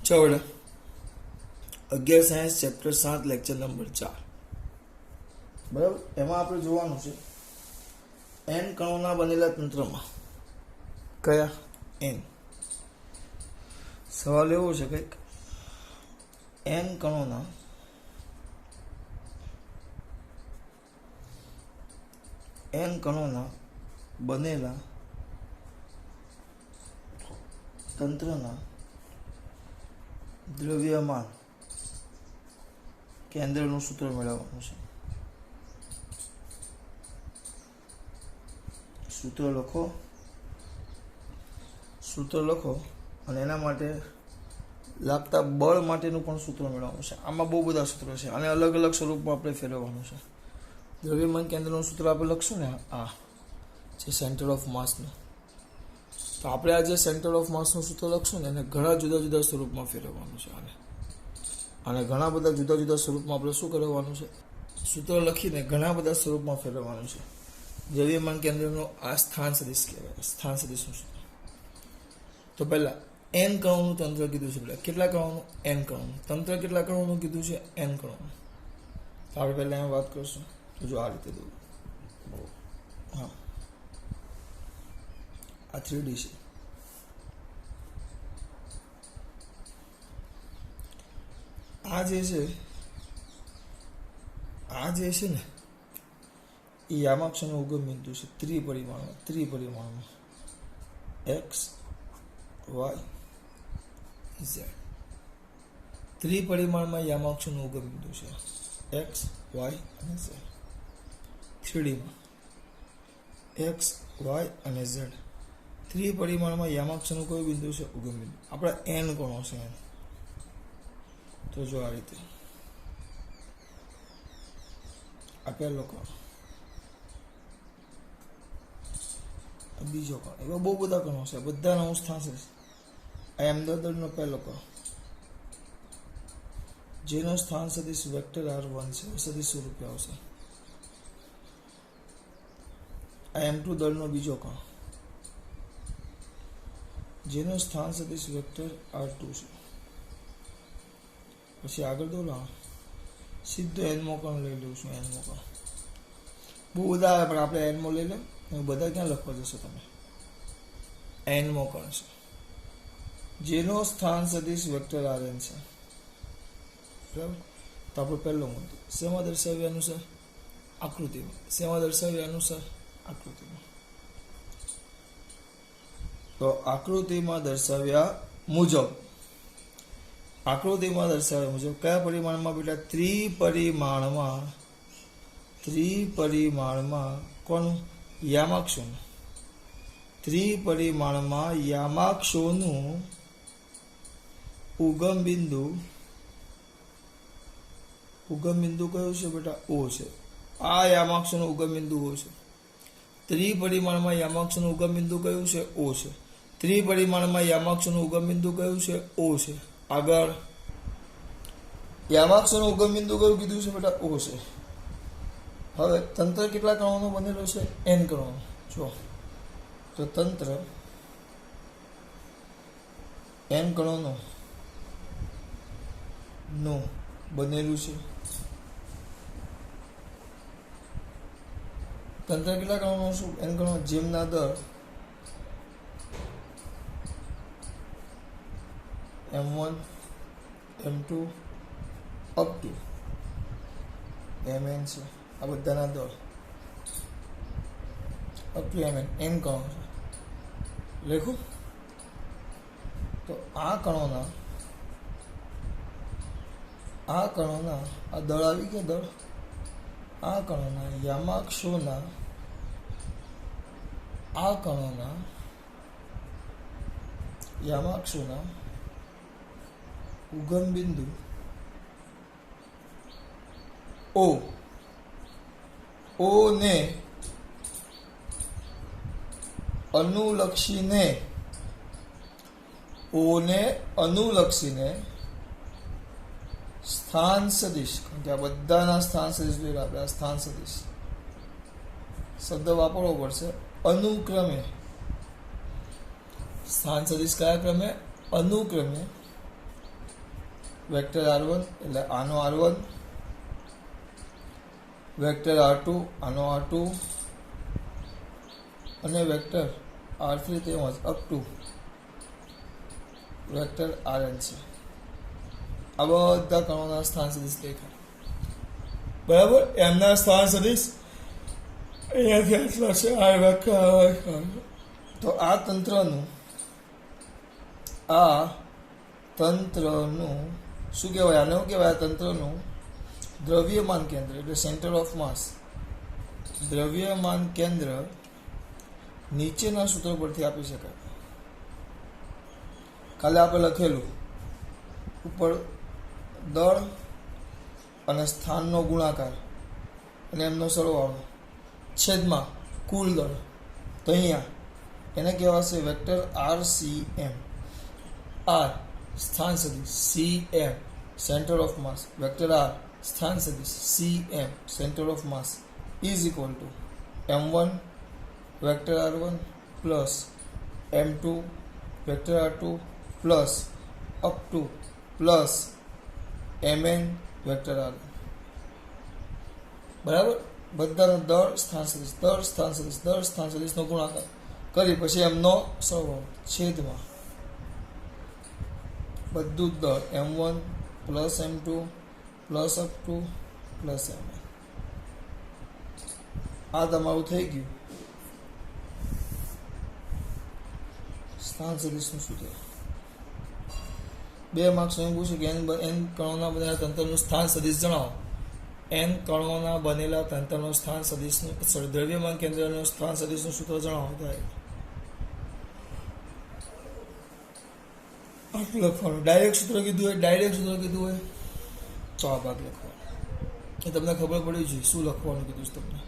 चौड़ा 11 science chapter 7 lecture number 4 बराबर एमां आपणे जोवानुं छे एन कणोना बनेला तंत्रमां कया एन सवाल एवो छे के एन कणोना बनेला तंत्रना द्रव्यमान केंद्रનું સૂત્ર મેળવવાનું છે। સૂત્ર લખો અને એના માટે લાગતા બળ માટેનું પણ સૂત્ર મેળવવાનું છે। આમાં બહુ બધા સૂત્રો છે અને અલગ અલગ સ્વરૂપમાં આપણે ફેરવવાનું છે। દ્રવ્યમાન કેન્દ્રનું સૂત્ર આપણે લખશું ને આ જે સેન્ટર ઓફ માસનું, તો આપણે આ જે સેન્ટર ઓફ માસનું સૂત્ર લખશું ને એને ઘણા જુદા જુદા સ્વરૂપમાં ફેરવવાનું છે અને ઘણા બધા જુદા જુદા સ્વરૂપમાં આપણે શું કરવાનું છે, સૂત્ર લખીને ઘણા બધા સ્વરૂપમાં ફેરવવાનું છે। દ્રવ્યમાન કેન્દ્રનું આ સ્થાન સદિશ કહેવાય, સ્થાન સદિશનું સૂત્ર। તો પહેલા એન કણોનું તંત્ર કીધું છે, પહેલા કેટલા કણોનું એન કણોનું તંત્ર, કેટલા કણોનું કીધું છે એન કણોનું। તો આપણે પહેલા એમ વાત કરશું, તો જો આ રીતે દઉં, હા આ 3D છે, આ જે છે ને એ યામાક્ષનું ઉગમ બિંદુ છે ત્રિપરિમાણમાં એક્સ વાય ઝેડ, ત્રિપરિમાણમાં યામાક્ષનું ઉગમ બિંદુ છે એક્સ વાય અને ઝેડ, 3Dમાં એક્સ વાય અને ઝેડ, ત્રિપરિમાણમાં યામાક્ષનું કયું બિંદુ છે ઉગમ બિંદુ, આપણા એન કોણો છે એન। તો જો આ રીતે આ પહેલો કોણ, બીજો કોણ, એવા બહુ બધા કણો છે, બધાનો અંશ થશે। આ અમદાવાદનો પહેલો કોણ જેનો સ્થાન સદિશ વેક્ટર R1 છે, સદિશ સ્વરૂપે આવશે। આ M2 દળનો બીજો કોણ જેનો સ્થાન સદિશ વેક્ટર R2 છે। પછી આગળ દોડો, સીધો એનમો કોણ લઈ લઉં છું, એનમો કોણ બહુ બધા આવે પણ આપણે એનમો લઈ લો, બધા ક્યાં લખવા જશો તમે, એનમો કોણ છે જેનો સ્થાન સદિશ વેક્ટર Rn છે, બરાબર। તો આપણો પહેલો મુદ્દો શેમાં દર્શાવ્યા અનુસાર આકૃતિમાં, શેમાં દર્શાવ્યા અનુસાર આકૃતિમાં, તો આકૃતિમાં દર્શાવ્યા મુજબ કયા પરિમાણમાં બેટા, ત્રિપરિમાણમાં કોનું યામાક્ષોનું, ત્રિપરિમાણમાં યામાક્ષોનું ઉગમ બિંદુ કયું છે બેટા, ઓ છે। આ યામાક્ષોનું ઉગમ બિંદુ ઓ છે, ત્રિપરિમાણમાં યામાક્ષોનું ઉગમ બિંદુ કયું છે, ઓ છે। ત્રિપરિમાણમાં યામાક્ષોનું ઉગમ બિંદુ કયું છે, ઓ છે। આગળ યામાક્ષનું ઉગમ બિંદુ કયું કીધું છે બેટા, ઓ છે। હવે તંત્ર કેટલા કણોનો બનેલો છે, એન કણોનો। જો તો તંત્ર એન કણોનો બનેલું છે। તંત્ર કેટલા કણોનો શું, એન કણો જેમના દર M1 M2 up to Mn છે, આ બધાના દળ અપ ટુ Mn, એન કણો છે, લખું। તો આ કણોના આ દળ આવી ગયા, દળ આ કણોના યામાક્ષોના ઉગમ બિંદુ ઓ ને અનુલક્ષીને સ્થાન સદિશ, કારણ કે આ બધાના સ્થાન સદિશ જોઈએ, આપણે આ સ્થાન સદિશ શબ્દ વાપરવો પડશે, અનુક્રમે સ્થાન સદિશ કયા ક્રમે, અનુક્રમે વેક્ટર R1 એટલે આનો R1, વેક્ટર R2 આનો R2 અને વેક્ટર R3 તેમજ અપ ટુ વેક્ટર Rn છે. આ બધા કણોના સ્થાન સદિશ દેખાય. બરાબર, એમના સ્થાન સદિશ અહીંયાથી આટલા છે. આ વેક્ટર તો આ તંત્રનું શું કહેવાય? આને શું કહેવાય? આ તંત્રનું દ્રવ્યમાન કેન્દ્ર એટલે સેન્ટર ઓફ માસ. દ્રવ્યમાન કેન્દ્ર નીચેના સૂત્ર પરથી આપી શકાય. કાલે આપણે લખેલું ઉપર દળ અને સ્થાનનો ગુણાકાર અને એમનો સરવાળો છેદમાં કુલ દળ. તો અહીંયા એને કહેવાશે વેક્ટર RCM. R સ્થાન સદિશ CM centre of mass, vector R સ્થાન સદિશ CM centre of mass is equal to M1 vector R1 plus M2 vector R2 plus up to plus Mn vector R1. બરાબર, બધાનો દળ સ્થાન સદિશ, દળ સ્થાન સદિશ, દળ સ્થાન સદિશનો ગુણાકાર કરી પછી એમનો સરવાળો છેદમાં બધું જ દળ M1 plus M2 plus up to plus Mn. આ તમારું થઈ ગયું સ્થાન સદિશનું સૂત્ર. 2 માર્ક્સ એમ પૂછ્યું કે n કણોના બનેલા તંત્રનું સ્થાન સદિશ જણાવો. n કણોના બનેલા તંત્રનું સ્થાન સદિશનું દ્રવ્યમાન કેન્દ્રનું સ્થાન સદિશનું સૂત્ર જણાવો. આટલું લખવાનું. ડાયરેક્ટ સૂત્ર કીધું હોય, તો આ ભાગ લખવાનો. એ તમને ખબર પડી જોઈએ શું લખવાનું કીધું છે તમને.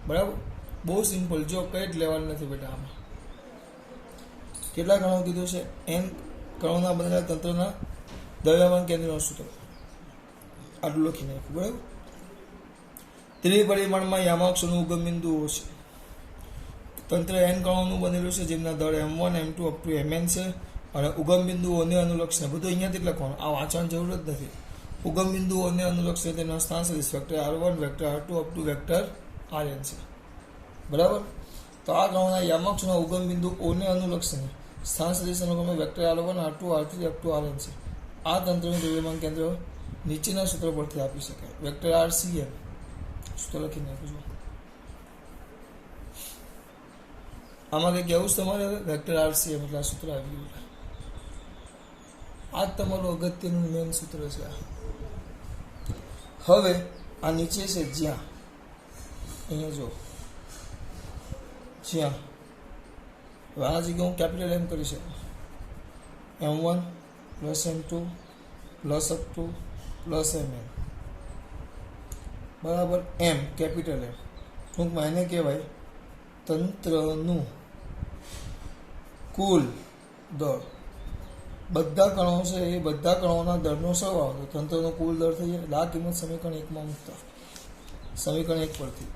બરાબર, બહુ સિમ્પલ. જો કંઈ જ લેવાનું નથી બેટા. આમાં કેટલા કણો કીધું છે? n કણોના બનેલા તંત્રના દ્રવ્યમાન કેન્દ્રનું સૂત્ર. આટલું લખી નાખ્યું. બરાબર, ત્રિપરિમાણમાં યામાક્ષનું ઉગમ બિંદુઓ છે. તંત્ર n કણોનું બનેલું છે જેમના દળ M1 M2 up to Mn છે અને ઉગમ બિંદુઓને અનુલક્ષીને બધું અહીંયાથી જ લખવાનું. આ વાંચવાની જરૂર જ નથી. ઉગમ બિંદુઓને અનુલક્ષીને તેના સ્થાન સદિશ vector R1 vector R2 up to vector Rn છે. બરાબર, તો આ કણોના યામાક્ષના ઉગમ બિંદુઓને અનુલક્ષીને સ્થાન સદિશ અનુક્રમે vector R1 R2 R3 up to Rn છે. આ તંત્રનું દ્રવ્યમાન કેન્દ્ર નીચેના સૂત્ર પરથી આપી શકાય. વેક્ટર RCM સૂત્ર લખી નાખજો. આમાં કંઈ કહેવું છે તમારે? વેક્ટર RCM એટલે આ સૂત્ર આવી ગયું. આ જ તમારું અગત્યનું મેઇન સૂત્ર છે. હવે આ નીચે છે જ્યાં, અહીંયા જો જ્યાં આ જગ્યાએ હું કેપિટલ M કરી શકું. M1 plus M2 plus up to plus Mn. બરાબર, M કેપિટલ M ટૂંકમાં એને કહેવાય તંત્રનું કુલ દળ. બધા કણો છે એ બધા કણોના દળનો સરવાળો તંત્રનો કુલ દળ થઈ જાય. એટલે આ કિંમત સમીકરણ 1 માં મૂકતા સમીકરણ 1 પરથી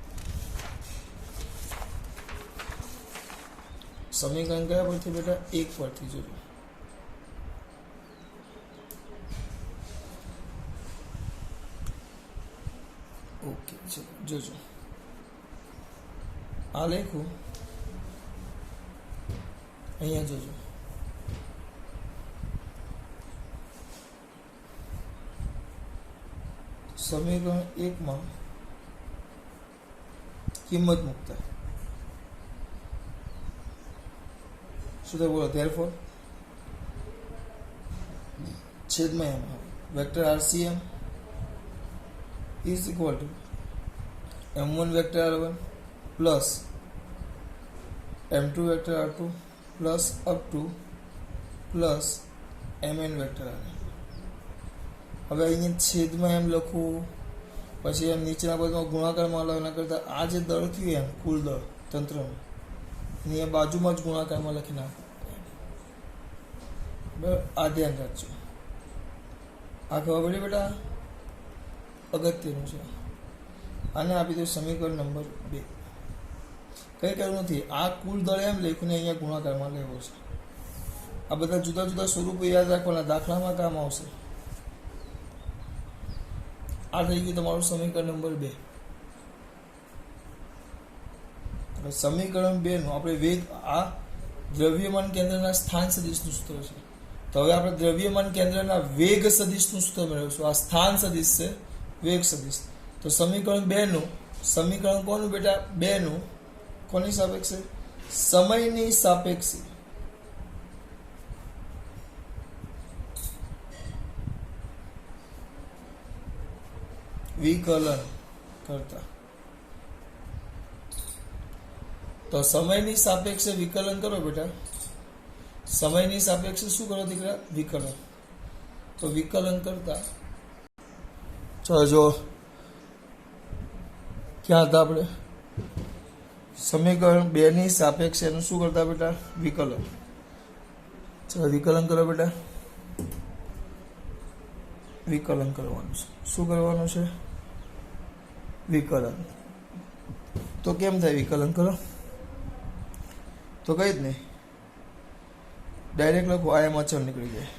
સમીકરણ કયા પરથી બેટા? 1 પરથી જોજો. ઓકે, ચલો જોજો. આ લખું અહીંયા જોજો. સમીકરણ 1 માં કિંમત મૂકતા શું થાય બોલો? therefore છેદમાં M vector RCM is equal to M1 vector R1 plus M2 vector R2 plus up to plus Mn vector R. હવે અહીંયા છેદમાં એમ લખવું, પછી એમ નીચેના પદમાં ગુણાકારમાં લખવાના કરતાં આ જે દળ થયું એમ કુલ દળ તંત્રનું અહીંયા બાજુમાં જ ગુણાકારમાં લખી નાખો. બરાબર, આ ધ્યાન રાખજો. આ ખબર પડી બેટા? અગત્યનું છે. આને આપી દો સમીકરણ નંબર 2. કંઈ કર્યું નથી. આ કુલ દળ એમ લખ્યું ને અહીંયા ગુણાકારમાં લેવો છે. આ બધા જુદા જુદા સ્વરૂપો યાદ રાખવાના, દાખલામાં કામ આવશે. આ થઈ ગયું તમારું સમીકરણ નંબર 2. સમીકરણ 2 નું આપણે વેગ, આ દ્રવ્યમાન કેન્દ્રના સ્થાન સદિશનું સૂત્ર છે. તો હવે આપણે દ્રવ્યમાન કેન્દ્રના વેગ સદિશનું સૂત્ર મેળવીશું. આ સ્થાન સદિશ છે, વેગ સદિશ. તો સમીકરણ 2 નું, સમીકરણ કોનું બેટા? 2 નું કોની સાપેક્ષે? સમયની સાપેક્ષે વિકલન કરતા. તો સમયની સાપેક્ષે વિકલન કરો બેટા. સમયની સાપેક્ષે શું કરો દીકરા? વિકલન. તો વિકલન કરતા, ચલો જો ક્યાં હતા આપણે? સમીકરણ 2 ની સાપેક્ષે એનું શું કરતા બેટા? વિકલન. ચલો વિકલન કરો બેટા. વિકલન કરવાનું છે. શું કરવાનું છે? વિકલન. તો કેમ થાય વિકલન? કરો તો કઈ જ નહીં, ડાયરેક્ટ લખો, આ એમ અચળ નીકળી જાય.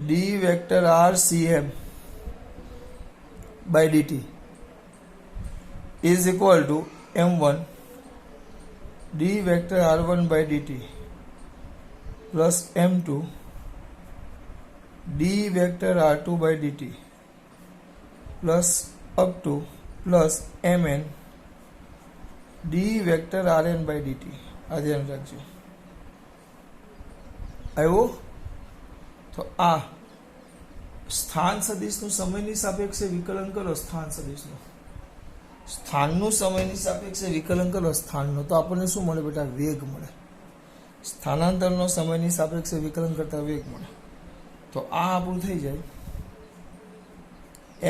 D vector R C M by D T is equal to m1 D vector r1 by D T plus m2 D vector r2 by D T plus up to plus mn D vector rn by D T. આ ધ્યાન રાખજો. આવ્યો? તો આ સ્થાન સદિશનું સમયની સાપેક્ષે વિકલન કરો. સ્થાન સદિશનું, સ્થાનનું સમયની સાપેક્ષે વિકલન કરો સ્થાનનું, તો આપણને શું મળે બેટા? વેગ મળે. સ્થાનાંતરનો સમયની સાપેક્ષે વિકલન કરતા વેગ મળે. તો આ આપણું થઈ જાય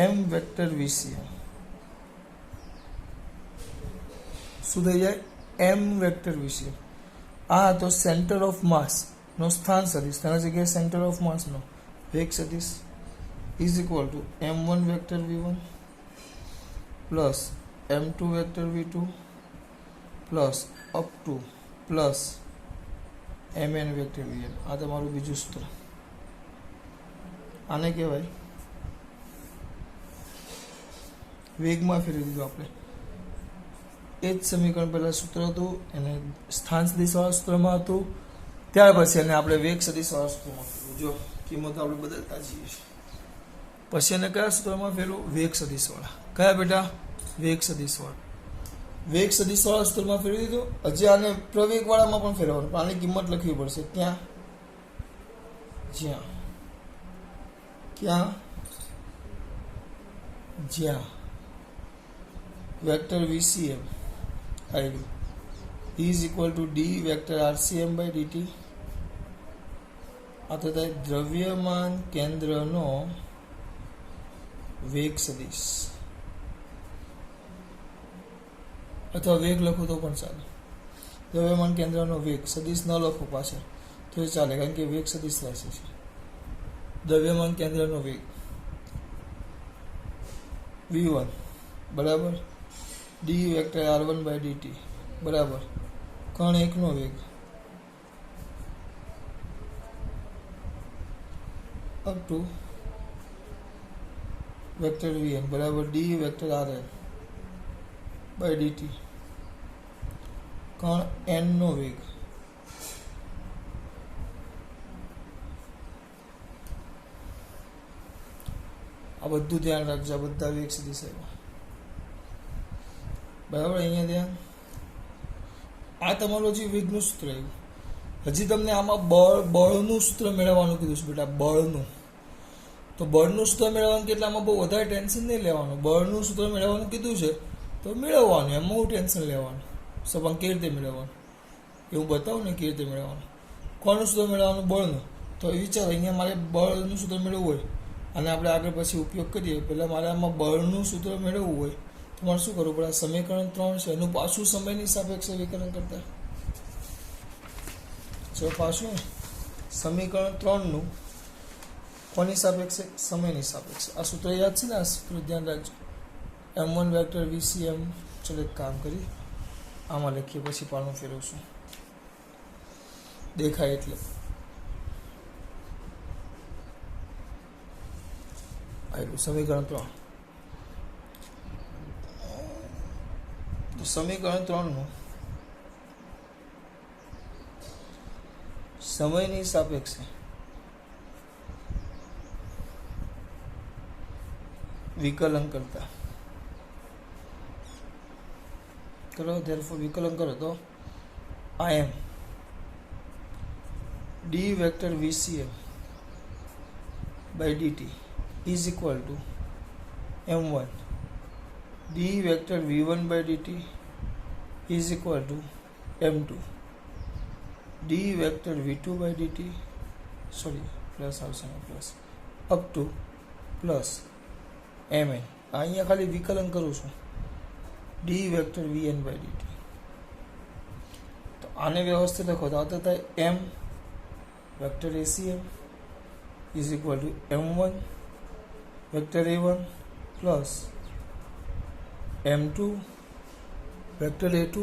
m વેક્ટર VCM. શું થઈ જાય? m vector VCM. આ તો સેન્ટર ઓફ માસ નો સ્થાન સદિશ, તેના જગ્યાએ સેન્ટર ઓફ માસ નો વેગ સદિશ is equal to m1 vector v1 plus m2 vector v2 plus up to plus mn vector vn. આ તમારું બીજું સૂત્ર. આને કહેવાય વેગમાં ફેરવી દીધું આપણે. એ જ સમીકરણ પહેલાં સૂત્ર હતું, એને સ્થાન સદિશવાળા સૂત્રમાં હતું, ત્યાર પછી એને આપણે વેગ સદિશવાળા સૂત્રમાં ફેરવું. જો કિંમતો આપણે બદલતા જઈએ છીએ. પછી એને કયા સૂત્રમાં ફેરવું? વેગ સદિશવાળા. કયા બેટા? વેગ સદિશવાળા. વેગ સદિશવાળા સૂત્રમાં ફેરવી દીધું. હજી આને પ્રવેગવાળામાં પણ ફેરવવાનું, પણ આની કિંમત લખવી પડશે. ક્યાં? જ્યાં. ક્યાં? જ્યાં વેક્ટર VCM આવ્યું is equal to D vector RCM by D T. આ તો થાય દ્રવ્યમાન કેન્દ્રનો વેગ સદિશ, અથવા વેગ લખો તો પણ ચાલે. દ્રવ્યમાન કેન્દ્રનો વેગ સદિશ ન લખો પાછળ તો એ ચાલે, કારણ કે વેગ સદિશ રાશિ છે. દ્રવ્યમાન કેન્દ્રનો વેગ v1 બરાબર D vector r1 by DT બરાબર કણ એકનો વેગ અપ ટુ વેક્ટર vn બરાબર D vector rn by D T કણ n નો વેગ આ બધું ધ્યાન રાખજો. આ બધા વેગ સદિશ બરાબર. અહીંયા ધ્યાન. આ તમારું હજી વેગનું સૂત્ર આવ્યું. હજી તમને આમાં બળનું સૂત્ર મેળવવાનું કીધું છે બેટા. બળનું, તો બળનું સૂત્ર મેળવવાનું કે એટલે આમાં બહુ વધારે ટેન્શન નહીં લેવાનું. બળનું સૂત્ર મેળવવાનું કીધું છે તો મેળવવાનું, એમાં હું ટેન્શન લેવાનું. સબંગ કેવી રીતે મેળવવાનું એવું બતાવું ને, કેવી રીતે મેળવવાનું. કોનું સૂત્ર મેળવવાનું? બળનું. તો એ વિચાર, અહીંયા મારે બળનું સૂત્ર મેળવવું હોય અને આપણે આગળ પછી ઉપયોગ કરીએ, પહેલાં મારે આમાં બળનું સૂત્ર મેળવવું હોય તો મારે શું કરવું પડે? સમીકરણ 3 છે એનું પાછું સમયની સાપેક્ષે વિકલન કરતા. જો પાછું સમીકરણ 3 નું કોની સાપેક્ષે? સમયની સાપેક્ષે. આ સૂત્ર યાદ છે ને? આ સૂત્ર ધ્યાન રાખજો. m1 vector VCM. ચલો એક કામ કરી, આમાં લખીએ, પછી પાનું ફેરવશું દેખાય એટલે. આવ્યું સમીકરણ 3. તો સમીકરણ 3નું સમયની સાપેક્ષે વિકલન કરતા કરો, therefore વિકલન કરો તો I am d vector VCM by dt is equal to m1 d vector v1 by dt is equal to m2 d vector v2 by dt plus up to plus mn. અહીંયા ખાલી વિકલન કરું છું d vector vn by dt. તો આને વ્યવસ્થિત લખો તો આ તો થાય m vector acm is equal to m1 vector a1 plus m2 vector a2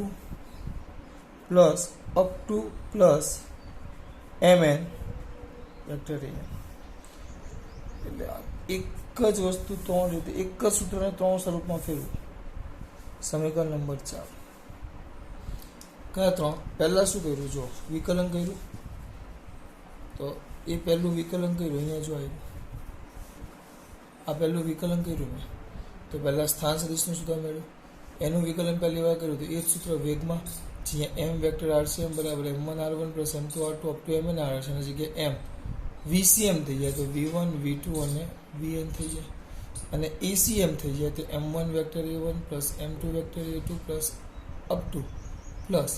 plus up to plus mn vector an. એટલે એક જ વસ્તુ ત્રણ રીતે એક જ સૂત્રને ત્રણ સ્વરૂપમાં ફેરવું. સમીકરણ નંબર 4 કયા ત્રણ? પહેલા શું કર્યું? જો વિકલન કર્યું તો એ પહેલું વિકલન કર્યું અહીંયા જો આવ્યું, આ પહેલું વિકલન કર્યું મેં તો પહેલાં સ્થાન સદિશનું સૂત્ર મળ્યું. એનું વિકલન પહેલી વાર કર્યું તો એ જ સૂત્ર વેગમાં જ્યાં m વેક્ટર RCM બરાબર m1 r1 plus m2 r2 up to mn r છે એની જગ્યાએ m VCM થઈ જાય તો v1 v2 અને vn થઈ જાય, અને ACM થઈ જાય તો m1 vector a1 plus m2 vector a2 plus up to plus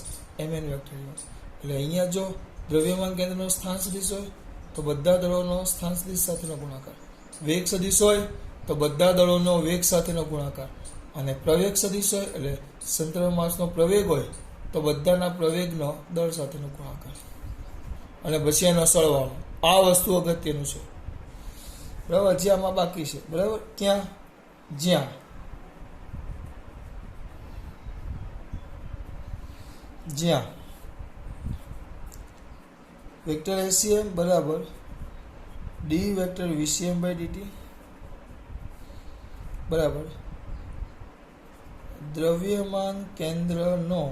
mn vector a1. એટલે અહીંયા જો દ્રવ્યમાન કેન્દ્રનો સ્થાન સદિશ હોય તો બધા દળોનો સ્થાન સદિશ સાથેનો ગુણાકાર, વેગ સદિશ હોય તો બધા દળોનો વેગ સાથેનો ગુણાકાર, અને પ્રવેગ સદિશ હોય એટલે સંતરમાસનો પ્રવેગ હોય તો બધાના પ્રવેગનો દળ સાથેનો ગુણાકાર, અને પછી એનો સરવાળો. આ વસ્તુ અગત્યનું છે. બરાબર? જે આમાં બાકી છે. બરાબર? ત્યાં જ્યાં વેક્ટર ACM બરાબર d vector VCM by dt બરાબર દ્રવ્યમાન કેન્દ્રનો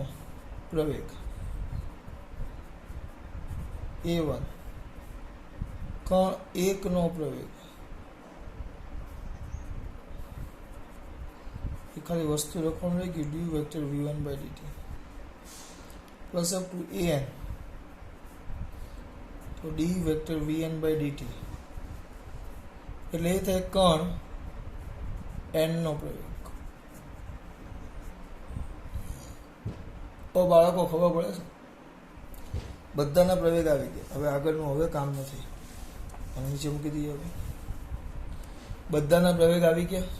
પ્રવેગ a1 કણ 1 નો પ્રવેગ, એ ખાલી વસ્તુ લખવાનું રહી ગયું d vector v1 by dt plus up two an તો d vector vn by dt એટલે એ થાય કણ n નો પ્રવેગ. તો બાળકો ખબર પડે છે, બધાના પ્રવેગ આવી ગયા. હવે આગળનું હવે કામ નથી, અને નીચે મૂકી દઈએ. હવે બધાના પ્રવેગ આવી ગયા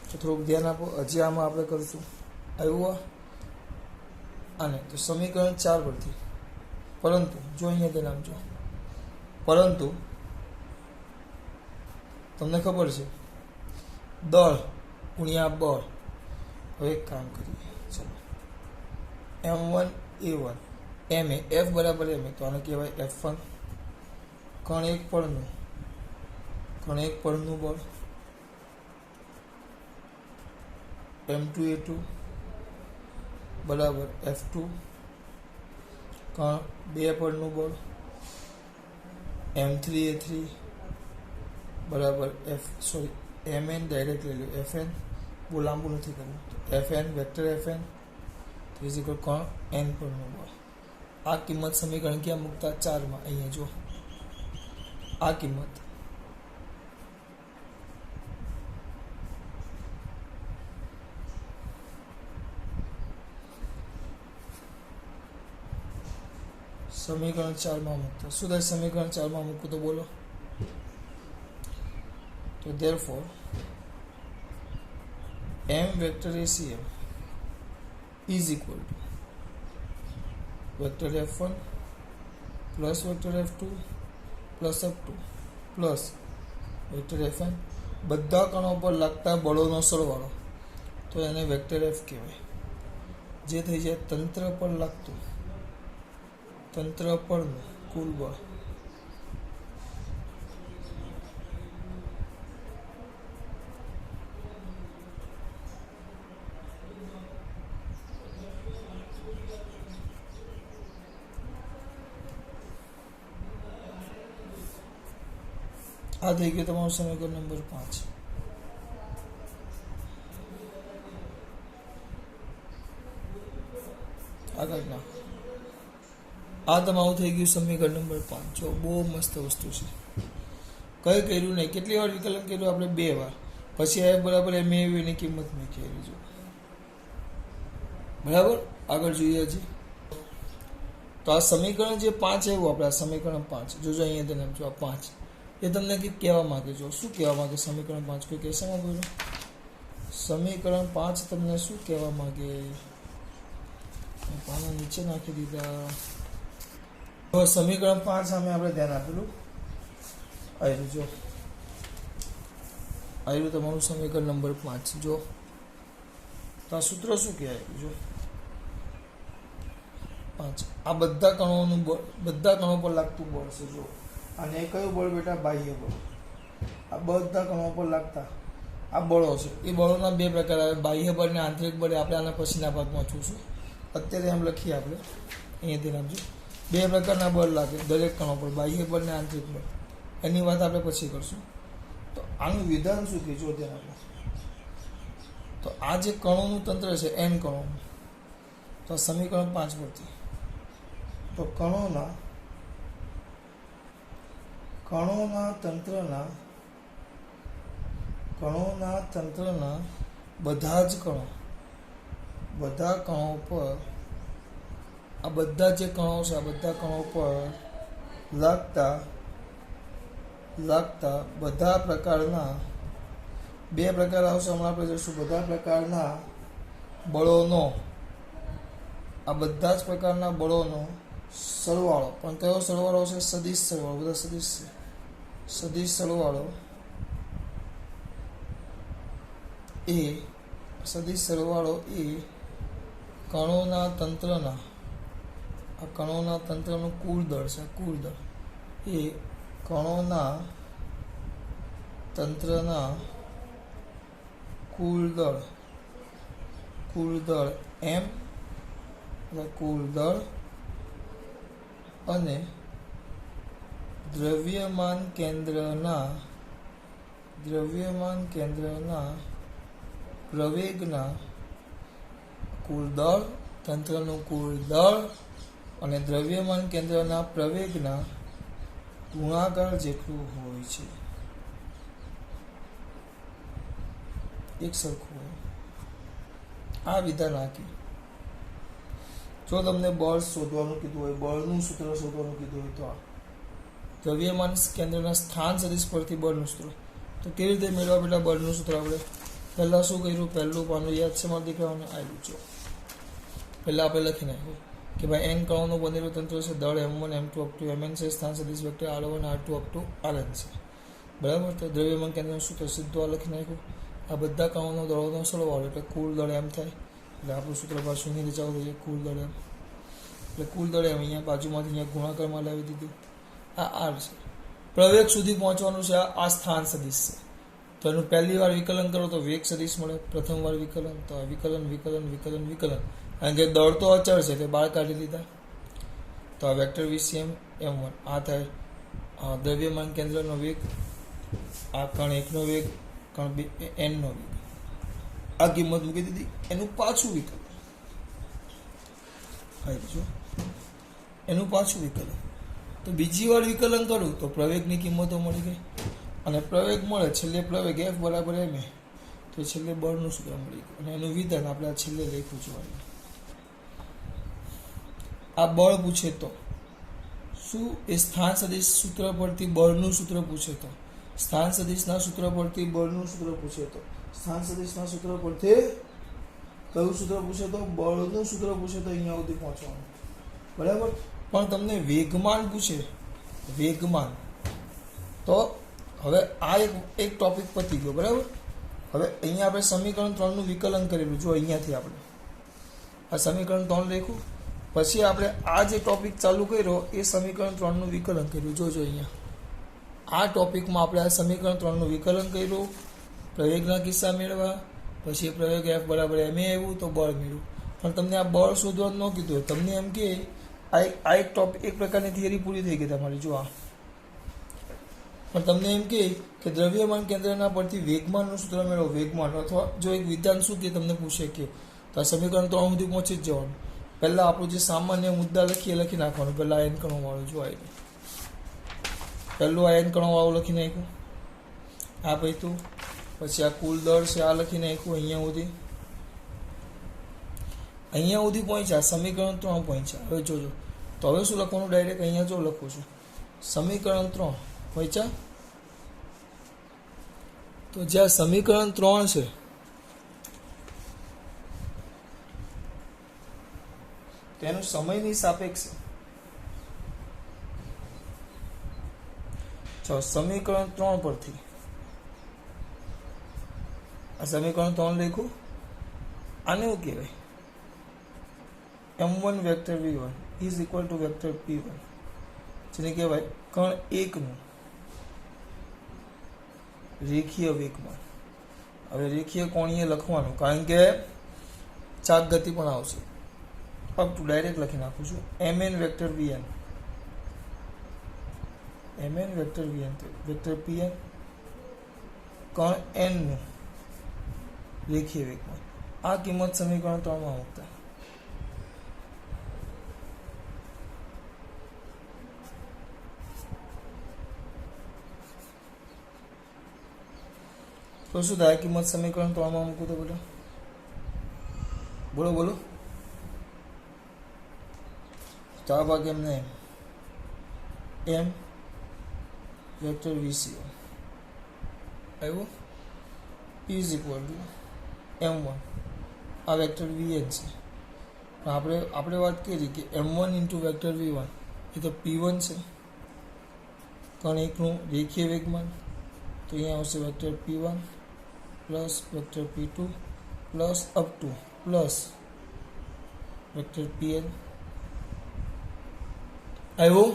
તો થોડુંક ધ્યાન આપો. હજી આમાં આપણે કરીશું આવ્યું આને તો સમીકરણ 4 પરથી. પરંતુ જો અહીંયા તે નામ જો, પરંતુ તમને ખબર છે દળ ગુણ્યા બળ. હવે એક કામ કરીએ, ચલો m1 a1 ma f બરાબર ma તો આને કહેવાય f1 કણ એક પડનું બળ, m2 a2 બરાબર f2 કણ બે પડનું બળ, m3 a3 બરાબર mn ડાયરેક્ટ લઈ લો fn, બહુ લાંબુ નથી કરવું, fn વેક્ટર fn કણ n પરનું બળ. આ કિંમત સમીકરણ ક્યાં મૂકતા? 4માં. અહીંયા જો આ કિંમત સમીકરણ 4માં મૂકતા. શું થાય સમીકરણ 4માં મૂકું તો બોલો? તો therefore m vector ACM is equal to vector f1 plus vector f2 plus up to plus vector fn. બધા કણો પર લાગતા બળોનો સરવાળો, તો એને વેક્ટર f કહેવાય. જે થઈ જાય તંત્ર પર લાગતું તંત્ર પરનું કુલ બળ આ થઈ ગયું તમારું સમીકરણ નંબર 5. આગળના આ તમારું થઈ ગયું સમીકરણ નંબર 5. જો બહુ મસ્ત વસ્તુ છે. કઈ કર્યું નહીં, કેટલી વાર વિકલન કર્યું આપણે? 2 વાર. પછી આ બરાબર એમ એની કિંમત મૂકી આવી. જો બરાબર. આગળ જોઈએ હજી. તો આ સમીકરણ જે 5 આવ્યું આપણે, આ સમીકરણ 5 જોજો અહીંયા તેને જો આ 5 એ તમને કંઈક કહેવા માંગે. જો શું કહેવા માંગે સમીકરણ 5? કોઈ કહેશામાં બોલો. સમીકરણ 5 તમને શું કહેવા માંગે? પાના નીચે નાખી દીધા. તો સમીકરણ 5 સામે આપણે ધ્યાન આપેલું. આવ્યું જો આવ્યું તમારું સમીકરણ નંબર 5. જો તો આ સૂત્ર શું કહેવાય? જો 5 આ બધા કણોનું બળ, બધા કણો પર લાગતું બળ છે. જો અને એ કયું બળ બેટા? બાહ્ય બળ. આ બધા કણો પર લાગતા આ બળો છે. એ બળોના 2 પ્રકાર આવે, બાહ્ય બળ અને આંતરિક બળ. આપણે આના પછીના ભાગમાં જોઈશું. અત્યારે એમ લખીએ આપણે અહીંયાથી નામજો. 2 પ્રકારના બળ લાગે દરેક કણો પર, બાહ્ય બળ અને આંતરિક બળ. એની વાત આપણે પછી કરશું. તો આનું વિધાન શું કે જો ધ્યાન આપો. તો આ જે કણોનું તંત્ર છે n કણોનું, તો સમીકરણ 5 પરથી તો કણોના તંત્રના બધા જ કણો, બધા કણો પર, આ બધા જે કણો છે આ બધા કણો પર લાગતા બધા પ્રકારના 2 પ્રકાર આવશે. હમણાં આપણે જોઈશું. બધા પ્રકારના બળોનો, આ બધા જ પ્રકારના બળોનો સરવાળો. પણ કયો સરવાળો છે? સદિશ સરવાળો. બધા સદિશ છે. સદિશ સરવાળો એ કણોના તંત્રનું કુલ દળ છે. કુલ દળ એ કણોના તંત્રના કુલ દળ m, કુલ દળ અને દ્રવ્યમાન કેન્દ્રના પ્રવેગના કુલ દળ, તંત્રનું કુલ દળ અને દ્રવ્યમાન કેન્દ્રના પ્રવેગના ગુણાકાર જેટલું હોય છે. એક સરખું હોય. આ વિધાન આપી. જો તમને બળ શોધવાનું કીધું હોય, બળનું સૂત્ર શોધવાનું કીધું હોય, તો આ દ્રવ્યમાન કેન્દ્રના સ્થાન સદિશ પરથી બળનું સૂત્ર. તો કેવી રીતે મેળવવા બેટા બળનું સૂત્ર? આપણે પહેલાં શું કર્યું? પહેલું પાનું યાદ છે મારા દીકરાઓને? આવ્યું. જો પહેલાં આપણે લખી નાખ્યું કે ભાઈ n કણોનું બનેલું તંત્ર છે. દળ m1 m2 up to mn છે. સ્થાન સદિશ vector r1 r2 up to rn છે. બરાબર. તો દ્રવ્યમાન કેન્દ્રનું સૂત્ર સીધું આ લખી નાખ્યું. આ બધા કણોનો દળોનો સરવાળો એટલે કુલ દળ એમ થાય. એટલે આપણું સૂત્ર પાછું અહીંયાથી ચાલુ થઈ જાય. કુલ દળ એમ એટલે કુલ દળ એમ અહીંયા બાજુમાંથી અહીંયા ગુણાકારમાં લાવી દીધું. આ r છે. પ્રવેગ સુધી પહોંચવાનું છે. આ સ્થાન સદિશ છે. તો એનું પહેલી વાર વિકલન કરો તો વેગ સદિશ મળે. પ્રથમ વાર વિકલન તો વિકલન. કારણ કે દળ તો અચળ છે તે બહાર કાઢી લીધા. તો આ વેક્ટર VCM m1 આ થાય દ્રવ્યમાન કેન્દ્રનો વેગ, આ કણ 1 નો વેગ, કણ 2 n નો વેગ. આ કિંમત મૂકી દીધી. એનું પાછું વિકલન તો બીજી વાર વિકલન કરું તો પ્રવેગની કિંમતો મળી ગઈ. અને પ્રવેગ મળે છેલ્લે પ્રવેગ F બરાબર ma, તો છેલ્લે બળનું સૂત્ર મળી ગયું. અને એનું વિધાન આપણે આ છેલ્લે લખ્યું છે. આ બળ પૂછે તો શું? એ સ્થાન સદિશ સૂત્ર પરથી બળનું સૂત્ર પૂછે તો, સ્થાન સદિશના સૂત્ર પરથી બળનું સૂત્ર પૂછે તો, સ્થાન સદિશના સૂત્ર પરથી કયું સૂત્ર પૂછે તો? બળનું સૂત્ર પૂછે તો અહીંયા સુધી પહોંચવાનું. બરાબર. પણ તમને વેગમાન પૂછે, વેગમાન, તો હવે આ એક ટોપિક પતી ગયો. બરાબર. હવે અહીંયા આપણે સમીકરણ 3નું વિકલન કરેલું. જો અહીંયાથી આપણે આ સમીકરણ 3 લખ્યું, પછી આપણે આ જે ટોપિક ચાલુ કર્યો એ સમીકરણ 3નું વિકલન કર્યું. જોજો અહીંયા આ ટોપિકમાં આપણે આ સમીકરણ 3નું વિકલન કર્યું, પ્રવેગના કિસ્સા મેળવા, પછી પ્રવેગ F બરાબર ma આવ્યું તો બળ મેળવ્યું. પણ તમને આ બળ શોધવાનું ન કીધું હોય, તમને એમ કે આ એક ટોપિક, એક પ્રકારની થિયરી પૂરી થઈ ગઈ તમારી. જો પણ તમને એમ કે દ્રવ્યમાન કેન્દ્રના પરથી વેગમાનનું સૂત્ર મેળવો, વેગમાન, અથવા જો એક વિધાન શું કે તમને પૂછે કે તો આ સમીકરણ 3 સુધી પહોંચી જ જવાનું. પહેલાં આપણું જે સામાન્ય મુદ્દા લખી નાખવાનું. પહેલાં n કણોવાળું જો આવ્યું, પહેલું આ n કણોવાળું લખી નાખ્યું, આ પૈતું, પછી આ કુલ દર છે આ લખી નાખ્યું. અહીંયા સુધી પહોંચ્યા, સમીકરણ 3 પહોંચ્યા. હવે જોજો, તો હવે શું લખવાનું? ડાયરેક્ટ અહીંયા જો લખું છું સમીકરણ 3 પહોંચ્યા. તો જ્યાં સમીકરણ 3 છે તેનું સમયની સાપેક્ષે, સમીકરણ 3 પરથી આ સમીકરણ 3 લખ્યું, આને એવું કહેવાય m1 vector v1 is equal to vector p1, જેને કહેવાય કણ 1 નું રેખીય વેગમાન. હવે રેખીય કોણીય લખવાનું, કારણ કે ચાક ગતિ પણ આવશે. અપ ટુ ડાયરેક્ટ લખી નાખું છું mn vector vn, mn vector vn vector pn કણ n નું રેખીય વેગમાન. આ કિંમત સમીકરણ 3 માં મૂકતા તો શું થાય? કિંમત સમીકરણ 3 માં મૂકું તો બોલો. તો આ ભાગ એમને m વેક્ટર vc આવ્યું, ઇઝ ઇક્વલ ટુ m1, આ વેક્ટર vn છે. આપણે વાત કરી કે m1 ઇન્ટુ વેક્ટર v1 એ તો p1 છે, કણ એકનું રેખીય વેગમાન. તો અહીંયા આવશે vector p1 plus vector p2 plus up to plus vector pn આવ્યું.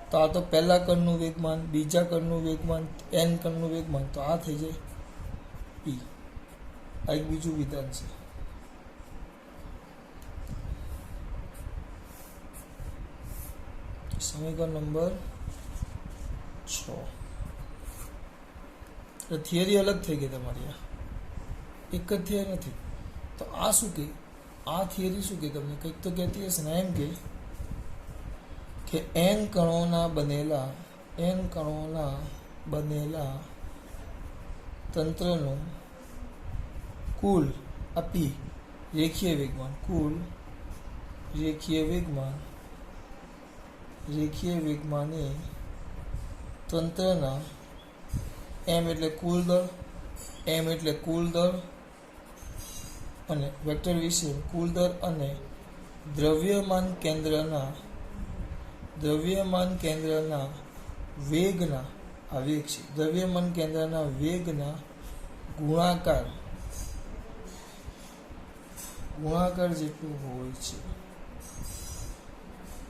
તો આ તો પહેલા કણનું વેગમાન, બીજા કણનું વેગમાન, n કણનું વેગમાન, તો આ થઈ જાય p. આ એક બીજું વિધાન છે. સમીકરણ નંબર 6. થિયરી અલગ થઈ ગઈ તમારી, એક જ થિયરી નથી. તો આ શું કે, આ થિયરી શું કે તમને કંઈક તો કહેતી હશે ને, એમ કે n કણોના બનેલા તંત્રનું કુલ આપી રેખીય વેગમાન, કુલ રેખીય વેગમાને તંત્રના m એટલે કુલ દર અને વેક્ટર વિશે કુલ દર અને દ્રવ્યમાન કેન્દ્રના વેગના, આ વેગ છે, દ્રવ્યમાન કેન્દ્રના વેગના ગુણાકાર જેટલું હોય છે.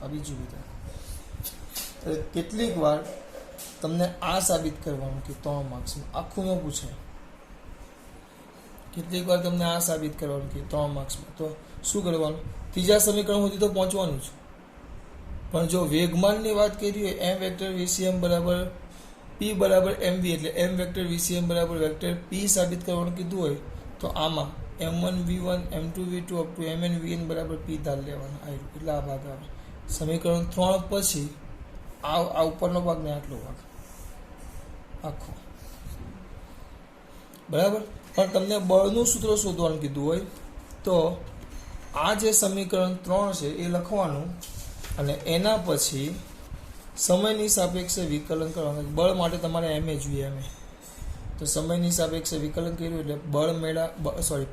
આ બીજું વિધાન. કેટલીક વાર તમને આ સાબિત કરવાનું કે 3 માર્ક્સમાં આખું ન પૂછાય. કેટલીક વાર તમને આ સાબિત કરવાનું કે 3 માર્ક્સમાં, તો શું કરવાનું? ત્રીજા સમીકરણ સુધી તો પહોંચવાનું જ. પણ જો વેગમાનની વાત કરી હોય, m વેક્ટર vcm બરાબર p બરાબર mv, એટલે m વેક્ટર vcm બરાબર વેક્ટર p સાબિત કરવાનું કીધું હોય, તો આમાં m1 v1 m2 v2 up to mn vn બરાબર p ધાર લેવાનો આવ્યું. એટલે આ ભાગ આવે સમીકરણ 3 પછી આ ઉપરનો ભાગ ને આટલો ભાગ આખો, બરાબર. પણ તમને બળનું સૂત્ર શોધવાનું કીધું હોય તો આ જે સમીકરણ 3 છે એ લખવાનું, અને એના પછી સમયની સાપેક્ષે વિકલન કરવાનું. બળ માટે તમારે MA જોઈએ, MA. તો સમયની સાપેક્ષે વિકલન કર્યું એટલે બળ મેળા,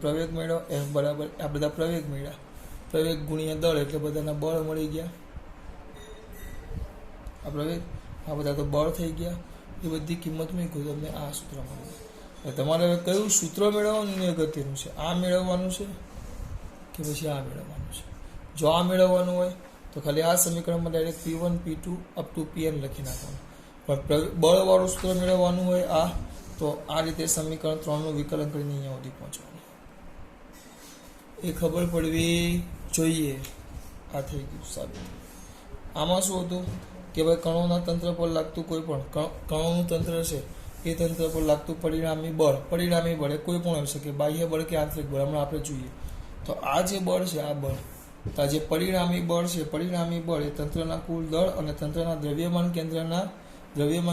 પ્રવેગ મેળો, F બરાબર આ બધા પ્રવેગ મેળા, પ્રવેગ ગુણ્યા દળ એટલે બધાના બળ મળી ગયા. આ પ્રવેગ, આ બધા તો બળ થઈ ગયા. એ બધી કિંમત મૂકી તમને આ સૂત્ર મળ્યું. તમારે હવે કયું સૂત્ર મેળવવાનું એ અગત્યનું છે. આ મેળવવાનું છે કે પછી આ મેળવવાનું છે. જો આ મેળવવાનું હોય તો ખાલી આ સમીકરણમાં direct p1 p2 up to pn લખી નાખવાનું. પણ બળવાળું સૂત્ર મેળવવાનું હોય આ, તો આ રીતે સમીકરણ 3નું વિકલન કરીને અહીંયા સુધી પહોંચવાનું. એ ખબર પડવી જોઈએ. આ થઈ ગયું સાબિત. આમાં શું હતું? કે ભાઈ કણોના તંત્ર પર લાગતું કોઈ પણ કણોનું તંત્ર છે એ તંત્ર પર લાગતું પરિણામી બળ એ કોઈ પણ હોઈ શકે, બાહ્ય બળ કે આંતરિક બળ. હમણાં આપણે જોઈએ તો આ જે બળ છે, આ બળ, તો આ જે પરિણામી બળ છે, પરિણામી બળ એ તંત્રના કુલ દળ અને તંત્રના દ્રવ્યમાન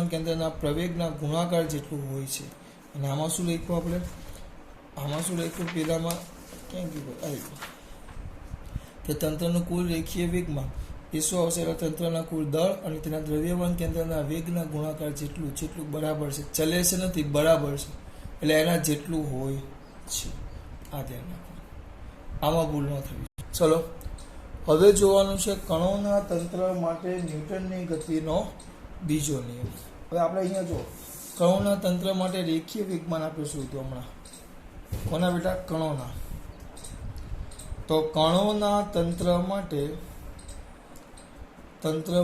કેન્દ્રના પ્રવેગના ગુણાકાર જેટલું હોય છે. અને આમાં શું લખ્યું આપણે? આમાં શું લખ્યું? પેલામાં ક્યાં ગયું? કે તંત્રનું કુલ રેખીય વેગમાન એ શું આવશે? તંત્રના કુલ દળ અને તેના દ્રવ્યમાન કેન્દ્રના વેગના ગુણાકાર જેટલું બરાબર છે. ચલે છે નથી, બરાબર છે, એટલે એના જેટલું હોય છે. આ ધ્યાન રાખો, આમાં ભૂલ ન થવી. ચલો હવે જોવાનું છે કણોના તંત્ર માટે ન્યૂટનની ગતિનો બીજો નિયમ. હવે આપણે અહીંયા જો કણોના તંત્ર માટે રેખીય વેગમાન આપણે શોધ્યું હમણાં. કોના બેટા? કણોના. તો કણોના તંત્ર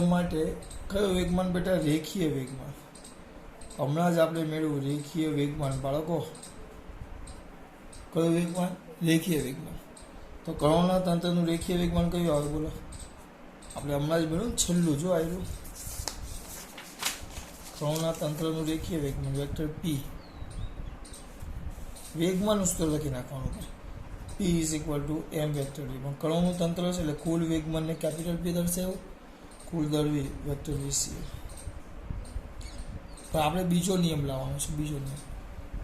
માટે કયો વેગમાન બેટા? રેખીય વેગમાન. હમણાં જ આપણે મેળવ્યું રેખીય વેગમાન. બાળકો, કયું વેગમાન? રેખીય વેગમાન. તો કણોના તંત્રનું રેખીય વેગમાન કયું આવે? બોલો. આપણે હમણાં જ મેળવ્યું, છેલ્લું જો આવ્યું. કણોના તંત્રનું રેખીય વેગમાન વેક્ટર પી. વેગમાનનું સૂત્ર લખી નાખવાનું. P = m vector v. પણ કણોનું તંત્ર છે એટલે કુલ વેગમાનને કેપિટલ P દર્શાવ્યું, કુલ દર v વેક્ટર v c. તો આપણે બીજો નિયમ લાવવાનો છે. બીજો નિયમ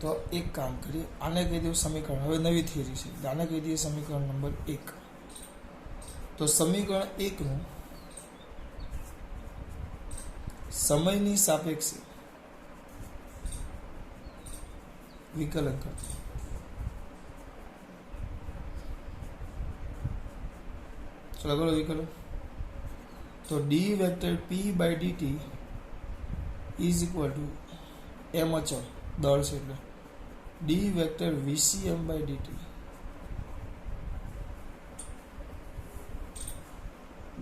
તો એક કામ કરીએ, આને કહી દઉં સમીકરણ. હવે નવી થિયરી છે, આને કહી દઈએ સમીકરણ નંબર 1. તો સમીકરણ 1 નું સમયની સાપેક્ષે વિકલન કરતા. ચલો કરો વિકલન. તો d vector p by dt is equal to m અચળ દળ છે એટલે d vector vcm by dt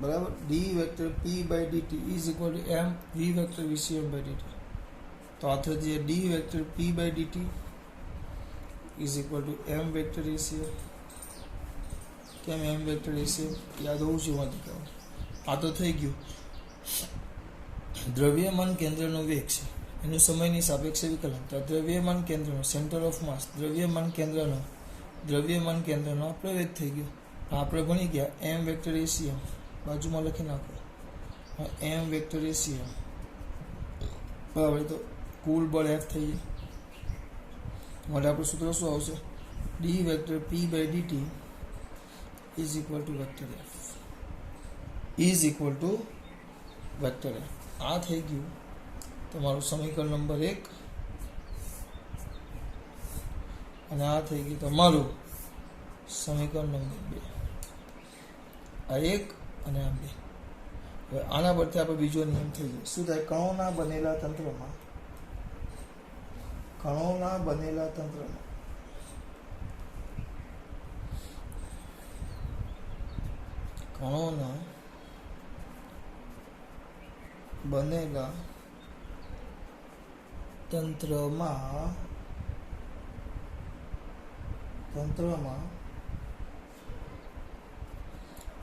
બરાબર. d vector p by dt is equal to m v vector vcm by dt. તો આ થશે d vector p by dt is equal to m vector acm. કેમ m vector acm? યાદ હોવું છે એમાંથી કહો. આ તો થઈ ગયું. દ્રવ્યમાન કેન્દ્રનો વેગ છે એનું સમયની સાપેક્ષે વિકલન. તો દ્રવ્યમાન કેન્દ્રનો સેન્ટર ઓફ માસ, દ્રવ્યમાન કેન્દ્રનો પ્રવેગ થઈ ગયો. આપણે ભણી ગયા m વેક્ટર acm બાજુમાં લખી નાખો. m વેક્ટર acm બરાબર. તો કુલ બળ F થઈ જાય. માટે આપણું સૂત્ર શું આવશે? d vector p by dt is equal to vector F is equal to vector F. આ થઈ ગયું તમારું સમીકરણ નંબર 1 અને આ થઈ ગયું તમારું સમીકરણ નંબર 2. આ 1 અને આ 2. હવે આના પરથી આપણે બીજો નિયમ થઈ ગયો. શું થાય? કણોના બનેલા તંત્રમાં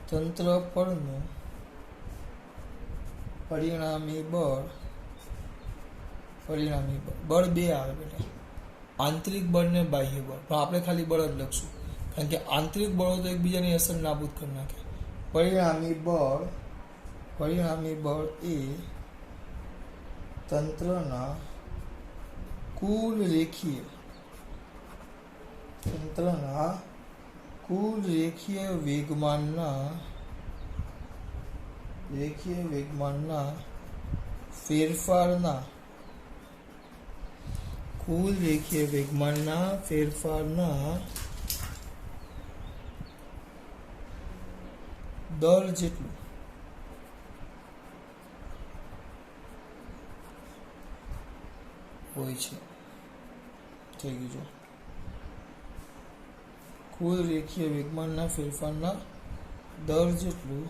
તંત્ર પરનું પરિણામી બળ બે આવે બેટા, આંતરિક બળ ને બાહ્ય બળ. પણ આપણે ખાલી બળ જ લખશું કારણ કે આંતરિક બળો તો એકબીજાની અસર નાબૂદ કરી નાખે. પરિણામી બળ એ તંત્રના કુલ રેખીય વેગમાનના ફેરફારના દર જેટલું હોય છે. થઈ ગયું. જો કુલ રેખીય વેગમાનના ફેરફારના દર જેટલું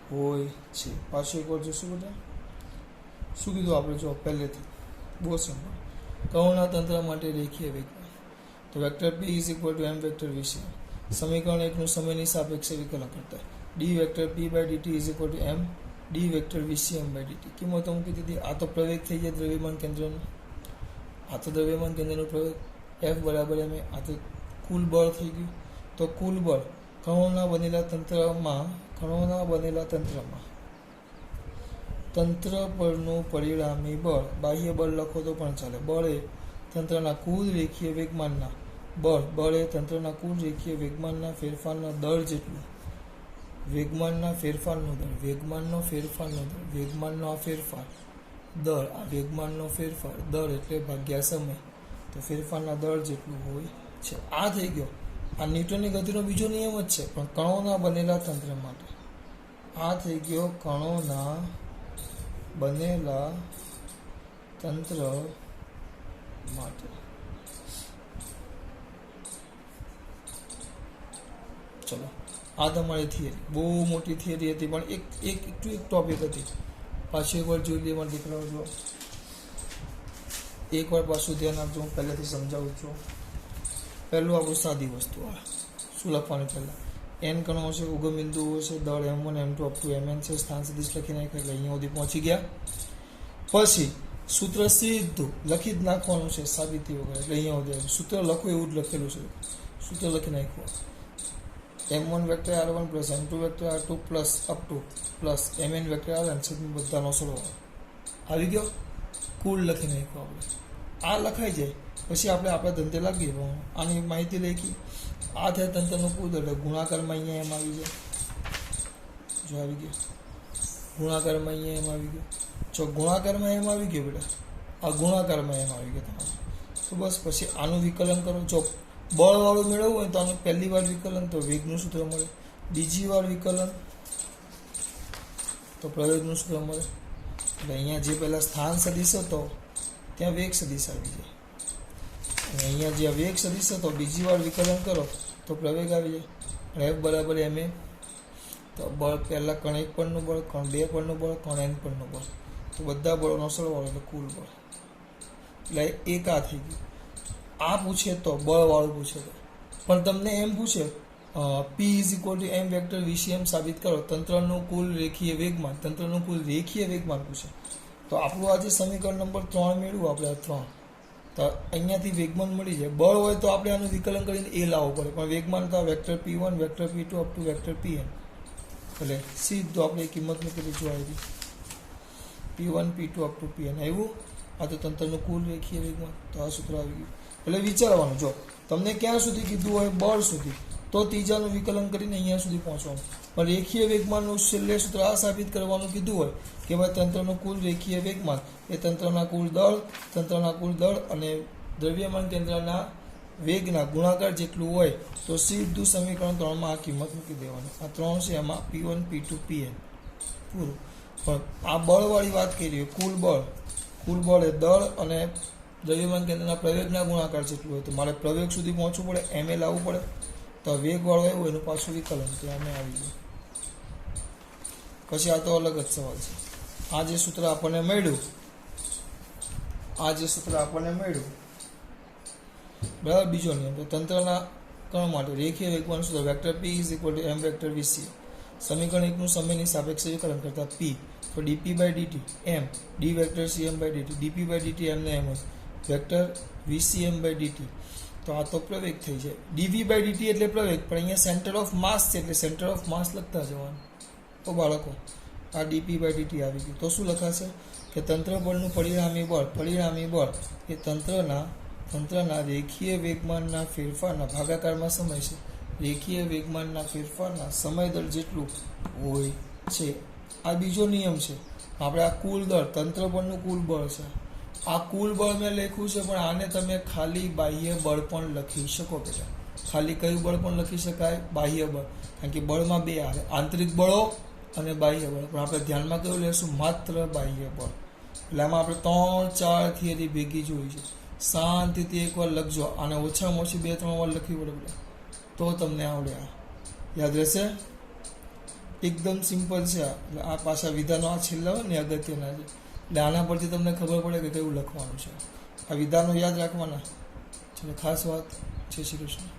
હોય છે. પાછું એક વાર જોશું બધા. શું કીધું આપણે? જો પહેલેથી બહુ સિમ્પલ. કણોના તંત્ર માટે રેખીય વેગમાન તો vector p is equal to m vector vc. સમીકરણ 1 નું સમયની સાપેક્ષે વિકલન કરતા. D vector P by D T is equal to M D vector V C M by D T. કિંમતો મૂકી દીધી. આ તો પ્રવેગ થઈ જાય દ્રવ્યમાન કેન્દ્રનો, આ તો દ્રવ્યમાન કેન્દ્રનો પ્રવેગ એફ બરાબર એમ. આ તો કુલ બળ થઈ ગયું. તો કુલ બળ કણોના બનેલા તંત્રમાં તંત્ર પરનું પરિણામી બળ, બાહ્ય બળ લખો તો પણ ચાલે. બળ એ તંત્રના કુલ રેખીય વેગમાનના બળ એ તંત્રના કુલ રેખીય વેગમાનના ફેરફારના દર જેટલું. વેગમાનના ફેરફારનો દર, વેગમાનનો આ ફેરફાર દર, આ વેગમાનનો ફેરફાર દર એટલે ભાગ્યા સમય, તો ફેરફારના દર જેટલું હોય છે. આ થઈ ગયો. આ ન્યૂટનની ગતિનો બીજો નિયમ જ છે, પણ કણોના બનેલા તંત્ર માટે. આ થઈ ગયો કણોના બનેલા તંત્ર માટે. ચલો, આ તમારી થિયરી, બહુ મોટી થિયરી હતી, પણ એક ટોપિક હતી. પાછું એકવાર જોઈ લઈએ મારા દીકરાઓ. જો એકવાર પાછું ધ્યાન આપજો, હું પહેલેથી સમજાવું છું. પહેલું આપણું સાદી વસ્તુ, આ શું લખવાનું? પહેલાં એન કણો હશે, ઉગમ બિંદુઓ હશે, દળ M1 M2 up to Mn છે, સ્થાન સદિશ લખી નાખ્યા એટલે અહીંયા સુધી પહોંચી ગયા. પછી સૂત્ર સીધું લખી જ નાખવાનું છે સાબિતી વગર, એટલે અહીંયા સુધી સૂત્ર લખો એવું જ લખેલું છે. સૂત્ર લખી નાખવું. M1 vector R1 plus M2 vector R2 plus up to plus Mn vector R1 બધાનો સરવાળો આવી ગયો. કુલ લખી નાખ્યું આપણે. આ લખાઈ જાય પછી આપણે આપણા ધંધે લાગીએ. આની માહિતી લખી. આ થાય તંત્રનું કુલ, એટલે ગુણાકારમાં અહીંયા એમ આવી જાય. જો આવી ગયો ગુણાકારમાં અહીંયા એમ આવી ગયો. જો ગુણાકારમાં એમ આવી ગયો બેટા, આ ગુણાકારમાં એમ આવી ગયો તમારે. તો બસ પછી આનું વિકલન કરો. જો બળવાળું મેળવવું હોય તો આનું પહેલી વાર વિકલન તો વેગનું સૂત્ર મળે, બીજી વાર વિકલન તો પ્રવેગનું સૂત્ર મળે. એટલે અહીંયા જે પહેલાં સ્થાન સદિશ હતો ત્યાં વેગ સદિશ આવી જાય, અને અહીંયા જે વેગ સદિશ હતો બીજી વાર વિકલન કરો તો પ્રવેગ આવી જાય. અને એફ બરાબર એમ એ, તો બળ પહેલાં કણ 1 પરનું બળ, કણ 2 પરનું બળ, કણ n પરનું બળ, તો બધા બળોનો સરવાળો એટલે કુલ બળ. એટલે એક આ થઈ ગયું. આ પૂછે તો બળવાળું પૂછે તો, પણ તમને એમ પૂછે P is equal to M vector VCM સાબિત કરો, તંત્રનું કુલ રેખીય વેગમાન, પૂછે. તો આપણું આજે સમીકરણ નંબર 3 મેળવું આપણે. આ 3 તો અહીંયાથી વેગમાન મળી જાય. બળ હોય તો આપણે આનું વિકલન કરીને એ લાવવું પડે, પણ વેગમાન તો vector P1 vector P2 up to vector Pn, એટલે સીધું આપણે કિંમત મૂકી દીધું આવી P1 P2 up to Pn આવ્યું. આ તો તંત્રનું કુલ રેખીય વેગમાન, તો આ સૂત્ર આવી ગયું. એટલે વિચારવાનું, જો તમને ક્યાં સુધી કીધું હોય બળ સુધી, તો ત્રીજાનું વિકલન કરીને અહીંયા સુધી પહોંચવાનું. પણ રેખીય વેગમાનનું છેલ્લે સૂત્ર આ સાબિત કરવાનું કીધું હોય કે ભાઈ તંત્રનું કુલ રેખીય વેગમાન એ તંત્રના કુલ દળ અને દ્રવ્યમાન કેન્દ્રના વેગના ગુણાકાર જેટલું હોય, તો સીધું સમીકરણ 3માં આ કિંમત મૂકી દેવાની. આ 3 છે, એમાં P1 P2 Pn પૂરું. પણ આ બળવાળી વાત કરી, કુલ બળ એ દળ અને દ્રવ્યમાન કેન્દ્રના પ્રવેગના ગુણાકાર જેટલું હોય, તો મારે પ્રવેગ સુધી પહોંચવું પડે, એમ લાવવું પડે. તો વેગવાળો આવ્યો એનું પાછું વિકલન તો અમે આવી ગયું. પછી આ તો અલગ જ સવાલ છે. આ જે સૂત્ર આપણને મળ્યું બરાબર. બીજો નિયમ તો તંત્રના કણ માટે રેખીય વેગમાન સૂત્ર vector P is equal to M vector VC. સમીકરણ 1નું સમયની સાપેક્ષે વિકલન કરતા P તો dP by dt m d vector Cm by dt, dP by dt એમને એમ જ વેક્ટર VCm બાય dt. તો આ તો પ્રવેગ થઈ જાય. dV બાય dt એટલે પ્રવેગ, પણ અહીંયા સેન્ટર ઓફ માસ છે એટલે સેન્ટર ઓફ માસ લખતા જવાનું. તો બાળકો આ dP બાય dt આવી ગયું. તો શું લખાશે કે તંત્ર બળનું પરિણામી બળ એ તંત્રના રેખીય વેગમાનના ફેરફારના ભાગાકારમાં સમય છે. રેખીય વેગમાનના ફેરફારના સમય દર જેટલું હોય છે. આ બીજો નિયમ છે. આપણે આ કુલ દળ, તંત્ર બળનું કુલ બળ છે. આ કુલ બળ મેં લખ્યું છે, પણ આને તમે ખાલી બાહ્ય બળ પણ લખી શકો બેટા. ખાલી કયું બળ પણ લખી શકાય? બાહ્ય બળ. કારણ કે બળમાં બે આવે, આંતરિક બળો અને બાહ્ય બળ. પણ આપણે ધ્યાનમાં કયું લેશું? માત્ર બાહ્ય બળ. એટલે આમાં આપણે 3-4 થિયરી ભેગી જોઈ છે. શાંતિથી એકવાર લખજો. આને ઓછામાં ઓછી 2-3 વાર લખવી પડે તો તમને આવડે. યાદ રહેશે? એકદમ સિમ્પલ છે. એટલે આ પાછા વિધાનો આ છેલ્લા હોય ને અગત્યના છે. એટલે આના પરથી તમને ખબર પડે કે કયું લખવાનું છે. આ વિધાનો યાદ રાખવાના. ચલો, ખાસ વાત. જય શ્રી કૃષ્ણ.